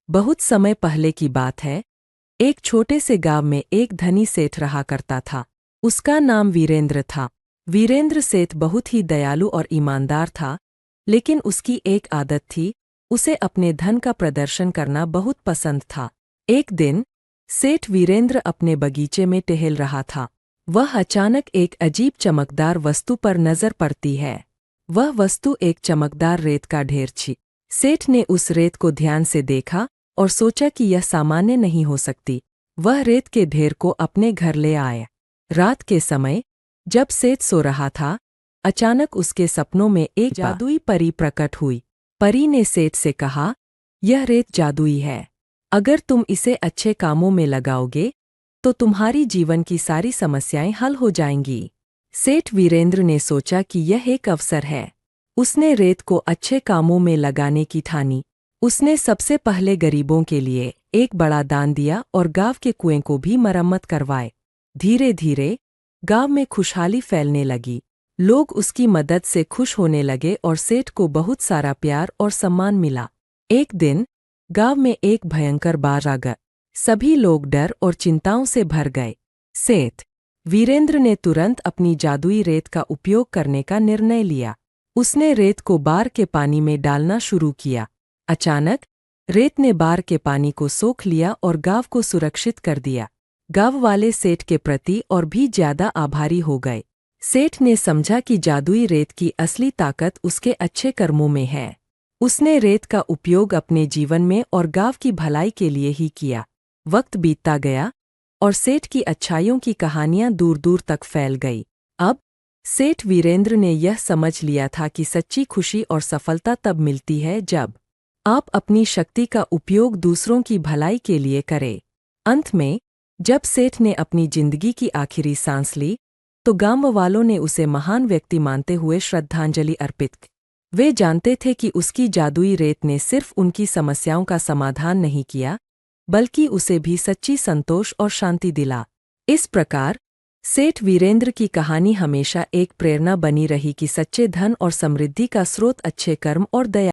बहुत समय पहले की बात है। एक छोटे से गांव में एक धनी सेठ रहा करता था। उसका नाम वीरेंद्र था। वीरेंद्र सेठ बहुत ही दयालु और ईमानदार था, लेकिन उसकी एक आदत थी, उसे अपने धन का प्रदर्शन करना बहुत पसंद था। एक दिन सेठ वीरेंद्र अपने बगीचे में टहल रहा था। वह अचानक एक अजीब चमकदार वस्तु पर नजर पड़ती है। वह वस्तु एक चमकदार रेत का ढेर थी। सेठ ने उस रेत को ध्यान से देखा और सोचा कि यह सामान्य नहीं हो सकती। वह रेत के ढेर को अपने घर ले आए। रात के समय जब सेठ सो रहा था, अचानक उसके सपनों में एक जादुई परी प्रकट हुई। परी ने सेठ से कहा, यह रेत जादुई है। अगर तुम इसे अच्छे कामों में लगाओगे तो तुम्हारी जीवन की सारी समस्याएं हल हो जाएंगी। सेठ वीरेंद्र ने सोचा कि यह एक अवसर है। उसने रेत को अच्छे कामों में लगाने की ठानी। उसने सबसे पहले गरीबों के लिए एक बड़ा दान दिया और गांव के कुएं को भी मरम्मत करवाए। धीरे धीरे गांव में खुशहाली फैलने लगी। लोग उसकी मदद से खुश होने लगे और सेठ को बहुत सारा प्यार और सम्मान मिला। एक दिन गांव में एक भयंकर बाढ़ आ गई। सभी लोग डर और चिंताओं से भर गए। सेठ वीरेंद्र ने तुरंत अपनी जादुई रेत का उपयोग करने का निर्णय लिया। उसने रेत को बाढ़ के पानी में डालना शुरू किया। अचानक रेत ने बाढ़ के पानी को सोख लिया और गांव को सुरक्षित कर दिया। गांव वाले सेठ के प्रति और भी ज्यादा आभारी हो गए। सेठ ने समझा कि जादुई रेत की असली ताकत उसके अच्छे कर्मों में है। उसने रेत का उपयोग अपने जीवन में और गांव की भलाई के लिए ही किया। वक्त बीतता गया और सेठ की अच्छाइयों की कहानियां दूर दूर तक फैल गई। अब सेठ वीरेंद्र ने यह समझ लिया था कि सच्ची खुशी और सफलता तब मिलती है जब आप अपनी शक्ति का उपयोग दूसरों की भलाई के लिए करें। अंत में जब सेठ ने अपनी जिंदगी की आखिरी सांस ली तो गांव वालों ने उसे महान व्यक्ति मानते हुए श्रद्धांजलि अर्पित की। वे जानते थे कि उसकी जादुई रेत ने सिर्फ उनकी समस्याओं का समाधान नहीं किया, बल्कि उसे भी सच्ची संतोष और शांति दिला। इस प्रकार सेठ वीरेंद्र की कहानी हमेशा एक प्रेरणा बनी रही कि सच्चे धन और समृद्धि का स्रोत अच्छे कर्म और दया